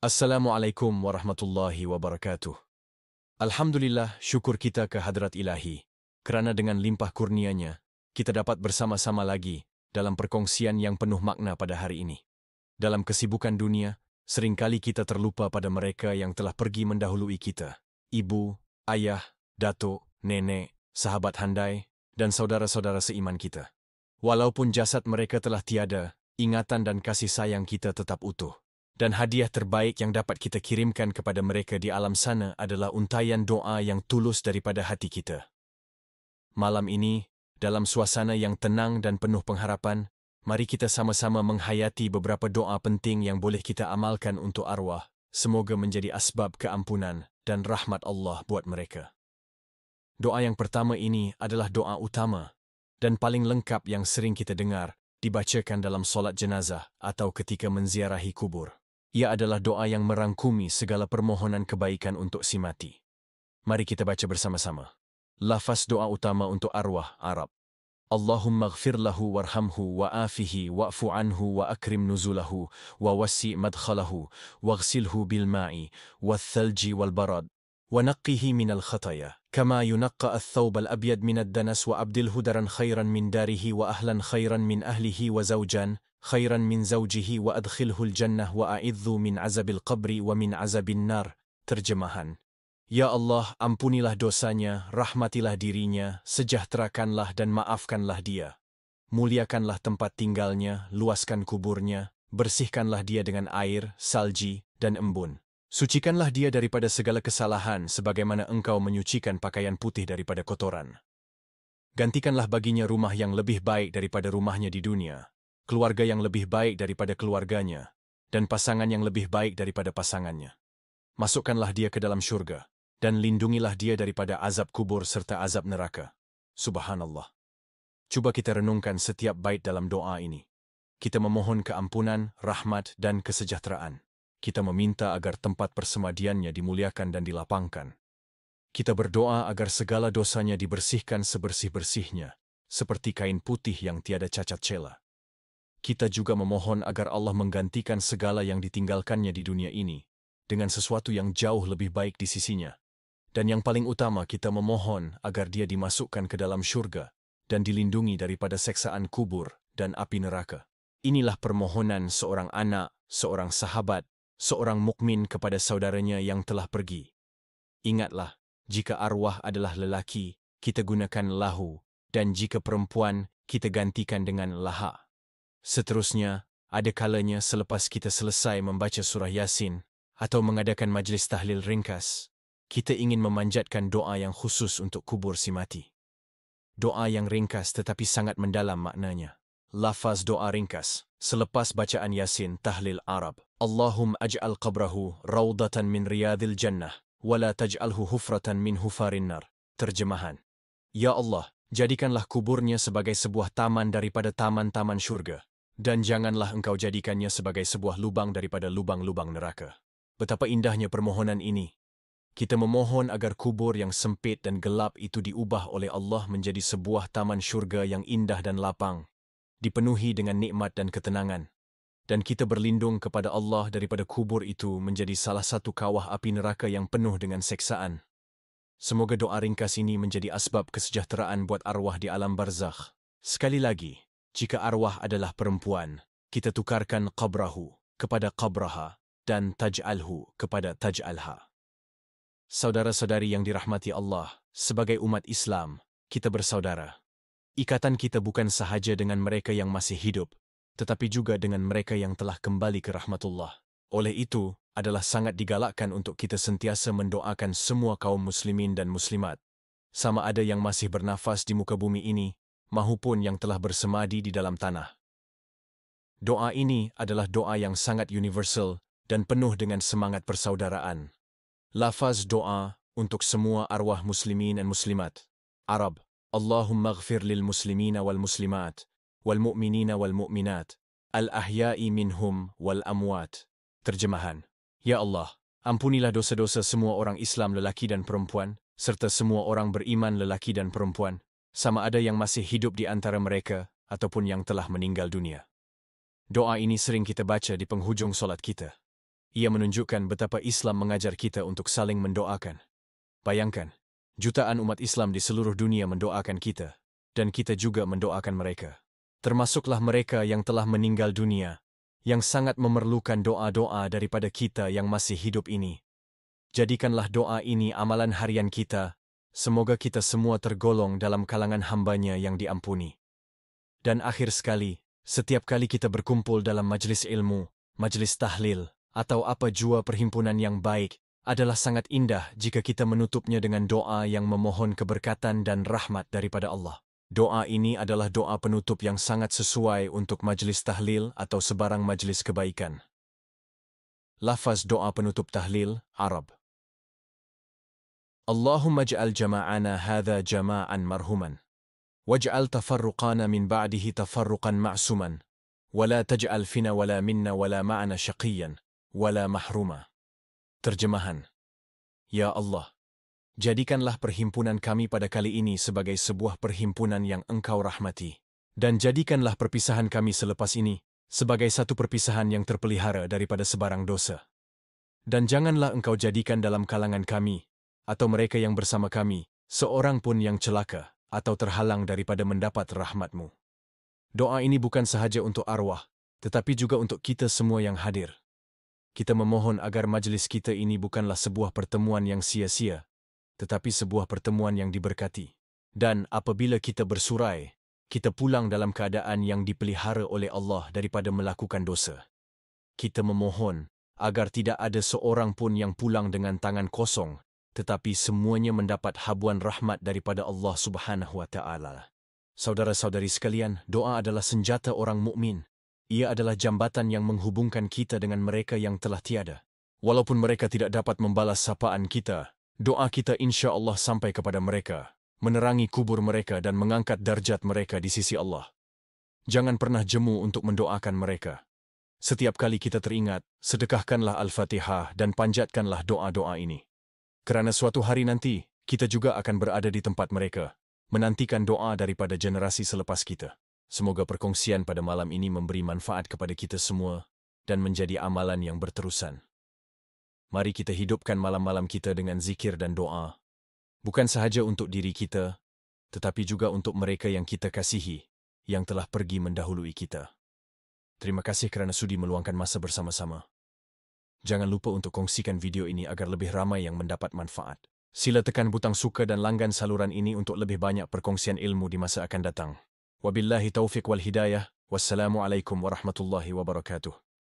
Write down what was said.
Assalamualaikum warahmatullahi wabarakatuh. Alhamdulillah, syukur kita ke hadrat ilahi, kerana dengan limpah kurnianya, kita dapat bersama-sama lagi dalam perkongsian yang penuh makna pada hari ini. Dalam kesibukan dunia, seringkali kita terlupa pada mereka yang telah pergi mendahului kita. Ibu, ayah, datuk, nenek, sahabat handai, dan saudara-saudara seiman kita. Walaupun jasad mereka telah tiada, ingatan dan kasih sayang kita tetap utuh. Dan hadiah terbaik yang dapat kita kirimkan kepada mereka di alam sana adalah untaian doa yang tulus daripada hati kita. Malam ini, dalam suasana yang tenang dan penuh pengharapan, mari kita sama-sama menghayati beberapa doa penting yang boleh kita amalkan untuk arwah. Semoga menjadi asbab keampunan dan rahmat Allah buat mereka. Doa yang pertama ini adalah doa utama dan paling lengkap yang sering kita dengar dibacakan dalam solat jenazah atau ketika menziarahi kubur. Ia adalah doa yang merangkumi segala permohonan kebaikan untuk si mati. Mari kita baca bersama-sama. Lafaz doa utama untuk arwah Arab. Allahumma ghfir lahu warhamhu wa afihi wa'fu anhu wa akrim nuzulahu wa wasi' madkhalahu waghsilhu bil ma'i wal thalji wal barad wa naqqihi minal khataya kama yunaqqa ath-thawb al-abyad minad danas wa abdilhu daran khairan min darihi wa ahlan khairan min ahlihi wa zawjan khairan min zawjihi wa adkhilhul jannah wa a'idhu min azabil qabri wa min azabin nar. Terjemahan. Ya Allah, ampunilah dosanya, rahmatilah dirinya, sejahterakanlah dan maafkanlah dia. Muliakanlah tempat tinggalnya, luaskan kuburnya, bersihkanlah dia dengan air, salji, dan embun. Sucikanlah dia daripada segala kesalahan sebagaimana engkau menyucikan pakaian putih daripada kotoran. Gantikanlah baginya rumah yang lebih baik daripada rumahnya di dunia, keluarga yang lebih baik daripada keluarganya, dan pasangan yang lebih baik daripada pasangannya. Masukkanlah dia ke dalam syurga, dan lindungilah dia daripada azab kubur serta azab neraka. Subhanallah. Cuba kita renungkan setiap bait dalam doa ini. Kita memohon keampunan, rahmat, dan kesejahteraan. Kita meminta agar tempat persemadiannya dimuliakan dan dilapangkan. Kita berdoa agar segala dosanya dibersihkan sebersih-bersihnya, seperti kain putih yang tiada cacat cela. Kita juga memohon agar Allah menggantikan segala yang ditinggalkannya di dunia ini dengan sesuatu yang jauh lebih baik di sisinya. Dan yang paling utama, kita memohon agar dia dimasukkan ke dalam syurga dan dilindungi daripada seksaan kubur dan api neraka. Inilah permohonan seorang anak, seorang sahabat, seorang mukmin kepada saudaranya yang telah pergi. Ingatlah, jika arwah adalah lelaki, kita gunakan lahu, dan jika perempuan, kita gantikan dengan laha. Seterusnya, ada kalanya selepas kita selesai membaca surah Yasin atau mengadakan majlis tahlil ringkas, kita ingin memanjatkan doa yang khusus untuk kubur si mati. Doa yang ringkas tetapi sangat mendalam maknanya. Lafaz doa ringkas. Selepas bacaan Yasin tahlil Arab. Allahumma aj'al qabrahu rawdatan min riyadil jannah, wala taj'alhu hufratan min hufarin nar. Terjemahan. Ya Allah, jadikanlah kuburnya sebagai sebuah taman daripada taman-taman syurga. Dan janganlah engkau jadikannya sebagai sebuah lubang daripada lubang-lubang neraka. Betapa indahnya permohonan ini. Kita memohon agar kubur yang sempit dan gelap itu diubah oleh Allah menjadi sebuah taman syurga yang indah dan lapang, dipenuhi dengan nikmat dan ketenangan. Dan kita berlindung kepada Allah daripada kubur itu menjadi salah satu kawah api neraka yang penuh dengan seksaan. Semoga doa ringkas ini menjadi asbab kesejahteraan buat arwah di alam barzakh. Sekali lagi, jika arwah adalah perempuan, kita tukarkan qabrahu kepada qabraha dan taj'alhu kepada taj'alha. Saudara-saudari yang dirahmati Allah, sebagai umat Islam, kita bersaudara. Ikatan kita bukan sahaja dengan mereka yang masih hidup, tetapi juga dengan mereka yang telah kembali ke rahmatullah. Oleh itu, adalah sangat digalakkan untuk kita sentiasa mendoakan semua kaum muslimin dan muslimat, sama ada yang masih bernafas di muka bumi ini, mahupun yang telah bersemadi di dalam tanah. Doa ini adalah doa yang sangat universal dan penuh dengan semangat persaudaraan. Lafaz doa untuk semua arwah muslimin dan muslimat. Arab. Allahumma ghfir lil muslimina wal muslimat, wal mu'minina wal mu'minat, al-ahya'i minhum wal amwat. Terjemahan. Ya Allah, ampunilah dosa-dosa semua orang Islam lelaki dan perempuan, serta semua orang beriman lelaki dan perempuan, sama ada yang masih hidup di antara mereka ataupun yang telah meninggal dunia. Doa ini sering kita baca di penghujung solat kita. Ia menunjukkan betapa Islam mengajar kita untuk saling mendoakan. Bayangkan, jutaan umat Islam di seluruh dunia mendoakan kita, dan kita juga mendoakan mereka. Termasuklah mereka yang telah meninggal dunia, yang sangat memerlukan doa-doa daripada kita yang masih hidup ini. Jadikanlah doa ini amalan harian kita, semoga kita semua tergolong dalam kalangan hamba-Nya yang diampuni. Dan akhir sekali, setiap kali kita berkumpul dalam majlis ilmu, majlis tahlil, atau apa jua perhimpunan yang baik, adalah sangat indah jika kita menutupnya dengan doa yang memohon keberkatan dan rahmat daripada Allah. Doa ini adalah doa penutup yang sangat sesuai untuk majlis tahlil atau sebarang majlis kebaikan. Lafaz doa penutup tahlil, Arab. Allahumma ja'al jama'ana hadha jama'an marhuman. Waj'al tafarruqana min ba'dihi tafarruqan ma'suman. Wala taj'al fina wala minna wala ma'ana syaqiyan. Wala mahruma. Terjemahan. Ya Allah, jadikanlah perhimpunan kami pada kali ini sebagai sebuah perhimpunan yang Engkau rahmati. Dan jadikanlah perpisahan kami selepas ini sebagai satu perpisahan yang terpelihara daripada sebarang dosa. Dan janganlah Engkau jadikan dalam kalangan kami, atau mereka yang bersama kami, seorang pun yang celaka atau terhalang daripada mendapat rahmat-Mu. Doa ini bukan sahaja untuk arwah, tetapi juga untuk kita semua yang hadir. Kita memohon agar majlis kita ini bukanlah sebuah pertemuan yang sia-sia, tetapi sebuah pertemuan yang diberkati. Dan apabila kita bersurai, kita pulang dalam keadaan yang dipelihara oleh Allah daripada melakukan dosa. Kita memohon agar tidak ada seorang pun yang pulang dengan tangan kosong, tetapi semuanya mendapat habuan rahmat daripada Allah Subhanahu wa Ta'ala. Saudara-saudari sekalian, doa adalah senjata orang mukmin. Ia adalah jambatan yang menghubungkan kita dengan mereka yang telah tiada. Walaupun mereka tidak dapat membalas sapaan kita, doa kita insya Allah sampai kepada mereka, menerangi kubur mereka dan mengangkat darjat mereka di sisi Allah. Jangan pernah jemu untuk mendoakan mereka. Setiap kali kita teringat, sedekahkanlah Al-Fatihah dan panjatkanlah doa-doa ini. Kerana suatu hari nanti, kita juga akan berada di tempat mereka, menantikan doa daripada generasi selepas kita. Semoga perkongsian pada malam ini memberi manfaat kepada kita semua dan menjadi amalan yang berterusan. Mari kita hidupkan malam-malam kita dengan zikir dan doa, bukan sahaja untuk diri kita, tetapi juga untuk mereka yang kita kasihi, yang telah pergi mendahului kita. Terima kasih kerana sudi meluangkan masa bersama-sama. Jangan lupa untuk kongsikan video ini agar lebih ramai yang mendapat manfaat. Sila tekan butang suka dan langgan saluran ini untuk lebih banyak perkongsian ilmu di masa akan datang. Wabillahi taufiq wal hidayah. Wassalamualaikum warahmatullahi wabarakatuh.